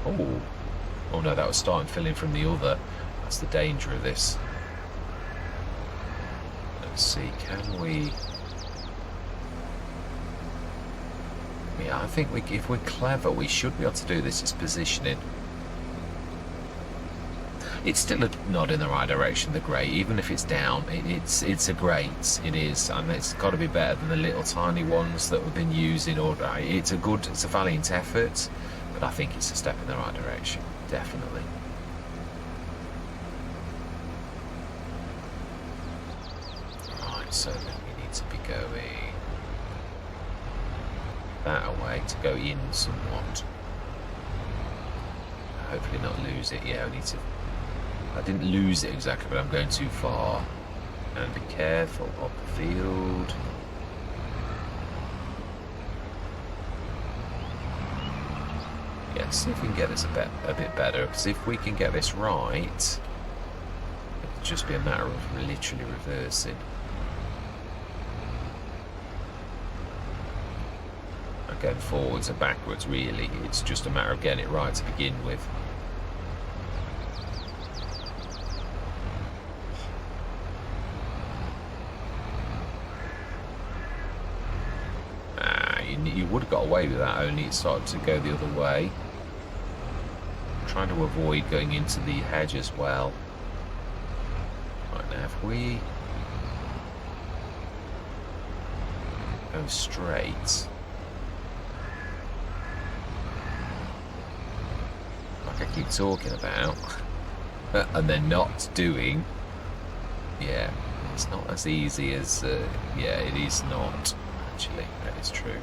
Oh no, that was starting filling from the other. That's the danger of this. Let's see, can we... Yeah, I think if we're clever, we should be able to do this. It's positioning. It's still not in the right direction, the grate. Even if it's down, it's a grate. It is, and it's got to be better than the little tiny ones that we've been using. Or it's a valiant effort, but I think it's a step in the right direction, definitely. Right, so then we need to be going that way to go in somewhat. Hopefully not lose it. Yeah, we need to. I didn't lose it exactly, but I'm going too far. And be careful of the field. Yeah, see if we can get this a bit better. Because if we can get this right, it'll just be a matter of literally reversing. And going forwards and backwards, really. It's just a matter of getting it right to begin with. You would have got away with that, only it started to go the other way. I'm trying to avoid going into the hedge as well. Right, now if we go straight, like I keep talking about, and then not doing, yeah, it's not as easy as, yeah, it is not, actually, that is true.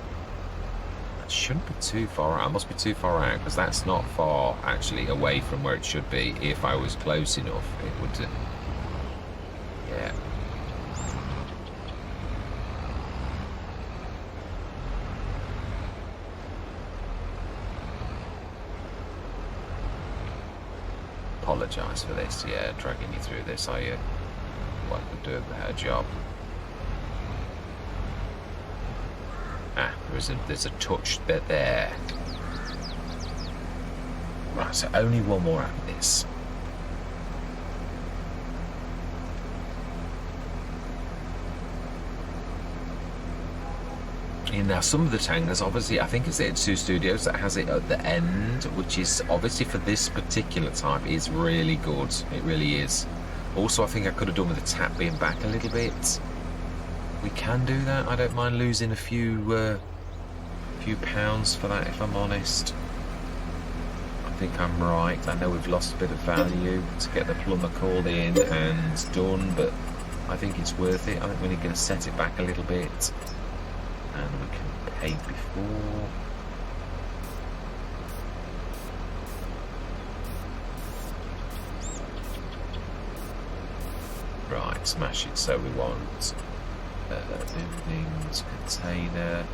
Shouldn't be too far out. I must be too far out because that's not far actually away from where it should be. If I was close enough, it would. Yeah. Apologise for this. Yeah, dragging you through this. I could do a better job. There's a touch bit there. Right, so only one more after this. Now some of the tangers, obviously, I think it's the H2 Studios that has it at the end, which is obviously for this particular type is really good. It really is. Also, I think I could have done with the tap being back a little bit. We can do that. I don't mind losing a few pounds for that, if I'm honest. I think I'm right. I know we've lost a bit of value to get the plumber called in and done, but I think it's worth it. I think we're going to set it back a little bit, and we can paint before. Right, smash it so we want. Buildings, container,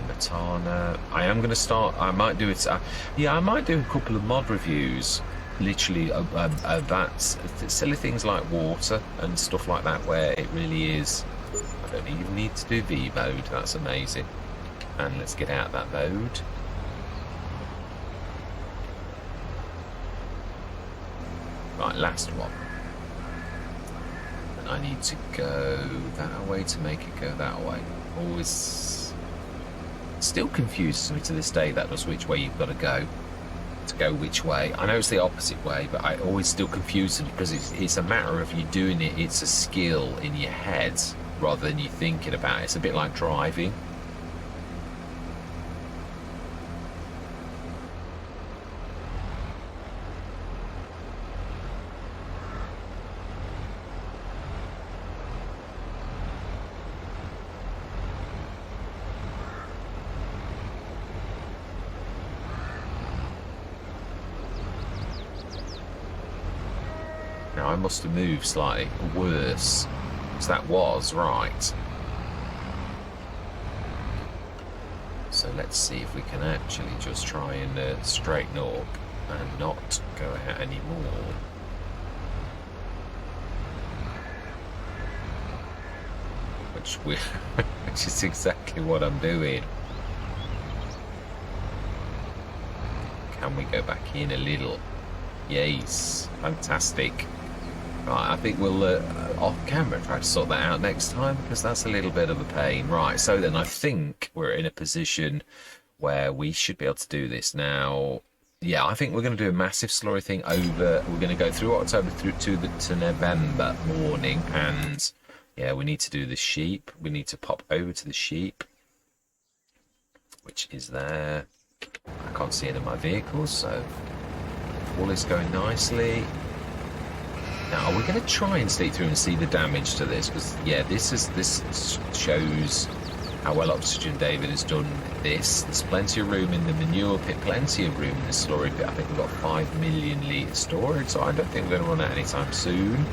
Matana. I am going to start. I might do it. Yeah, I might do a couple of mod reviews. Literally, that's silly things like water and stuff like that, where it really is. I don't even need to do V mode. That's amazing. And let's get out that mode. Right, last one. And I need to go that way to make it go that way. Always still confuses me to this day, that does, which way you've got to go which way. I know it's the opposite way, but I always still confuse it because it's a matter of you doing it. It's a skill in your head rather than you thinking about it. It's a bit like driving. Now I must have moved slightly worse, because that was right. So let's see if we can actually just try and straighten up and not go out anymore. Which is exactly what I'm doing. Can we go back in a little? Yes, fantastic. Right, I think we'll off camera try to sort that out next time, because that's a little bit of a pain. Right, so then I think we're in a position where we should be able to do this now. Yeah, I think we're going to do a massive slurry thing over. We're going to go through October through to November morning, and yeah, we need to do the sheep. We need to pop over to the sheep, which is there. I can't see any of my vehicles, so all is going nicely. Now, are we going to try and sneak through and see the damage to this? Because yeah, this shows how well Oxygen David has done this. There's plenty of room in the manure pit, plenty of room in the slurry pit. I think we've got 5 million litre storage, so I don't think we're going to run out anytime soon.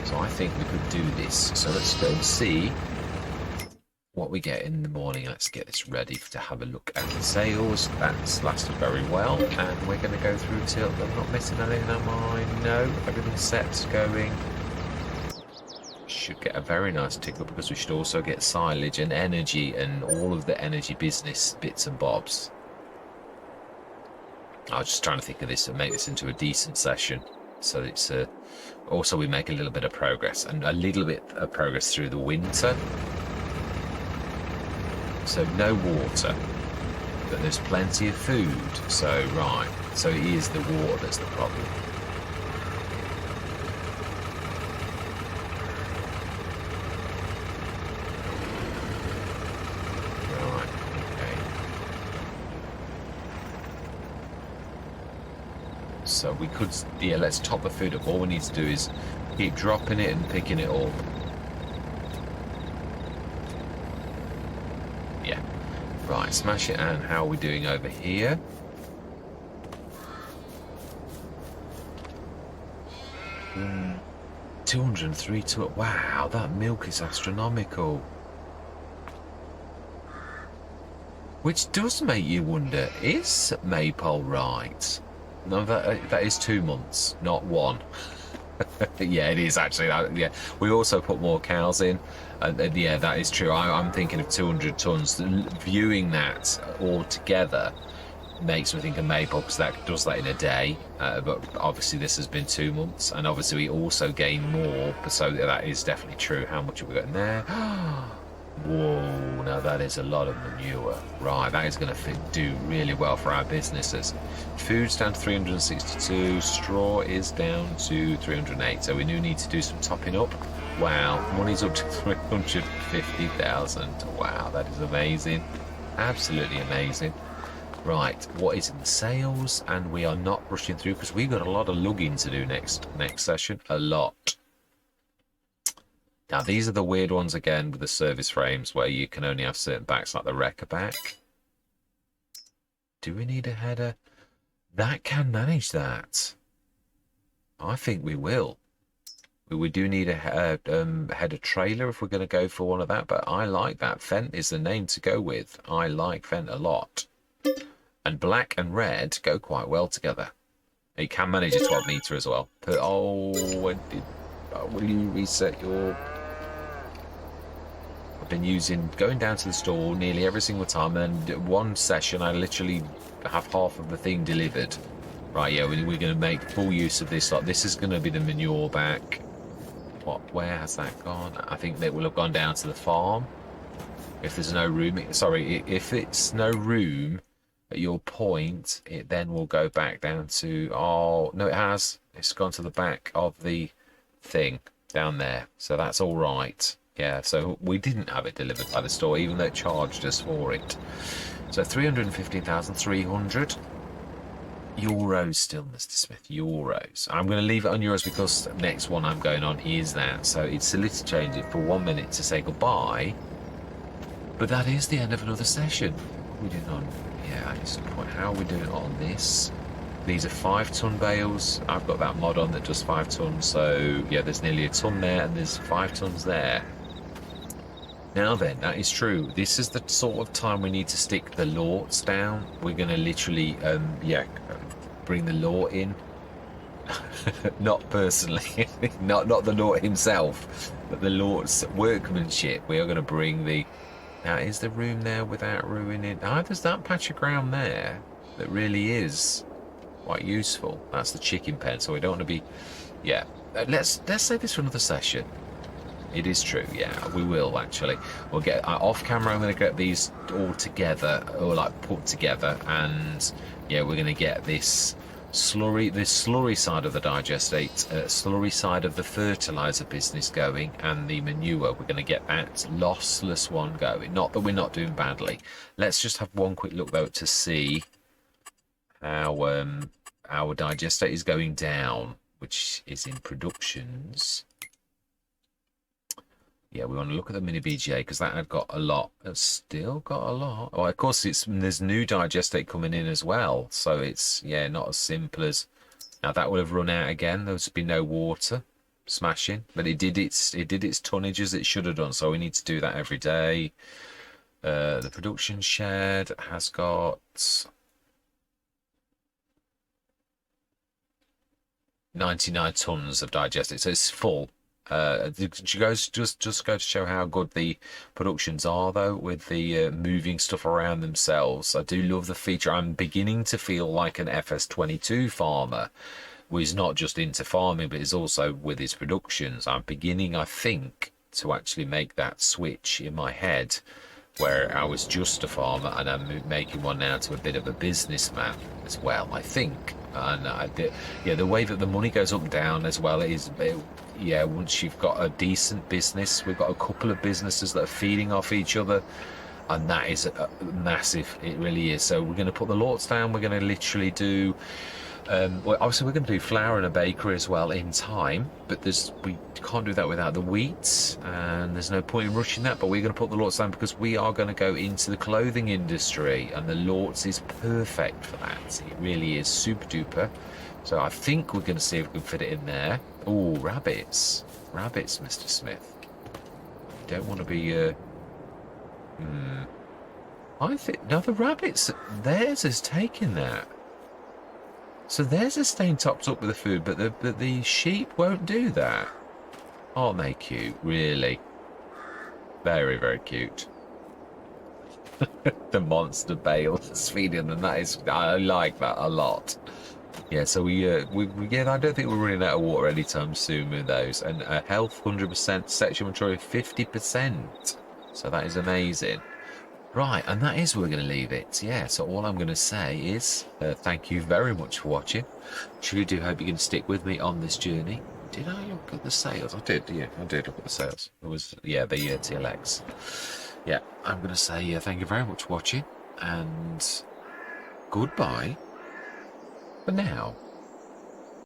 So I think we could do this. So let's go and see what we get in the morning. Let's get this ready to have a look at the sales. That's lasted very well, and we're going to go through till I'm not missing anything, am I? No, everything's set, going. Should get a very nice tick up, because we should also get silage and energy and all of the energy business bits and bobs. I was just trying to think of this and make this into a decent session, so it's also we make a little bit of progress, and a little bit of progress through the winter. So no water, but there's plenty of food. So right, so it is the water that's the problem. Right, okay. So we could, yeah, let's top the food up. All we need to do is keep dropping it and picking it up. Right, smash it. And how are we doing over here? Hmm, 203 to it. Wow, that milk is astronomical. Which does make you wonder, is Maypole right? No, that is 2 months, not 1. Yeah, it is actually. Yeah, we also put more cows in, and yeah, that is true. I'm thinking of 200 tons. Viewing that all together makes me think of Maypole, because that does that in a day. But obviously, this has been 2 months, and obviously we also gain more. So that is definitely true. How much have we got in there? Whoa, now that is a lot of manure. Right, that is going to do really well for our businesses. Food's down to 362, straw is down to 308, so we do need to do some topping up. Wow, money's up to 350,000. Wow, that is amazing. Absolutely amazing. Right, what is in the sales? And we are not rushing through, because we've got a lot of lugging to do next session. A lot. Now, these are the weird ones again with the service frames, where you can only have certain backs, like the wrecker back. Do we need a header? That can manage that. I think we will. We do need a header trailer if we're going to go for one of that, but I like that. Fent is the name to go with. I like Fent a lot. And black and red go quite well together. It can manage a 12 meter as well. But, will you reset your... I've been going down to the store nearly every single time, and one session I literally have half of the thing delivered. Right, yeah, we're going to make full use of this. Like, this is going to be the manure back. Where has that gone? I think that will have gone down to the farm. If there's no room, sorry, if it's no room at your point, it then will go back down to, oh, no, it has. It's gone to the back of the thing down there. So that's all right. Yeah, so we didn't have it delivered by the store, even though it charged us for it. So 315,300 euros still, Mr. Smith, euros. I'm going to leave it on euros because the next one I'm going on is that. So it's silly to change it for 1 minute to say goodbye. But that is the end of another session. What are we doing on? Yeah, I just point. How are we doing on this? These are 5-ton bales. I've got that mod on that does 5 tons. So yeah, there's nearly a ton there, and there's 5 tons there. Now then, that is true. This is the sort of time we need to stick the lorts down. We're going to literally, bring the lort in. Not personally, not the lort himself, but the lort's workmanship. We are going to bring the... Now, is the room there without ruining... Ah, there's that patch of ground there that really is quite useful. That's the chicken pen, so we don't want to be... Yeah, let's save this for another session. It is true, yeah, we will actually. We'll get off camera. I'm going to get these all together, or like put together, and yeah, we're going to get this slurry side of the digestate, slurry side of the fertilizer business going, and the manure. We're going to get that lossless one going. Not that we're not doing badly. Let's just have one quick look though to see how our digestate is going down, which is in productions. Yeah, we want to look at the mini BGA because that had got a lot. It's still got a lot. Oh, of course, there's new digestate coming in as well. So it's, yeah, not as simple as... Now, that would have run out again. There would be no water. Smashing. But it did its tonnage as it should have done. So we need to do that every day. The production shed has got 99 tons of digestate. So it's full. Just go to show how good the productions are though, with the moving stuff around themselves. I do love the feature. I'm beginning to feel like an FS22 farmer who is not just into farming but is also with his productions. I'm beginning, I think, to actually make that switch in my head where I was just a farmer and I'm making one now to a bit of a businessman as well, I think. And the way that the money goes up and down as well is, yeah, once you've got a decent business, we've got a couple of businesses that are feeding off each other, and that is massive. It really is. So we're going to put the lorts down. We're going to literally do... well, obviously we're going to do flour and a bakery as well in time, but we can't do that without the wheat, and there's no point in rushing that. But we're going to put the lorts down because we are going to go into the clothing industry, and the lorts is perfect for that. It really is super duper. So I think we're going to see if we can fit it in there. Oh, rabbits, Mr. Smith. You don't want to be I think now the rabbits, theirs is taking that. So theirs is staying topped up with the food, but the sheep won't do that. Aren't they cute? Really? Very, very cute. The monster bales feeding them. That is, I like that a lot. Yeah, so we I don't think we're running out of water anytime soon with those. And health 100%, sexual maturity 50%. So that is amazing. Right, and that is where we're going to leave it. Yeah, so all I'm going to say is thank you very much for watching. Truly do hope you can stick with me on this journey. Did I look at the sales? I did, yeah, I did look at the sales. It was, yeah, the TLX. Yeah, I'm going to say thank you very much for watching, and goodbye for now.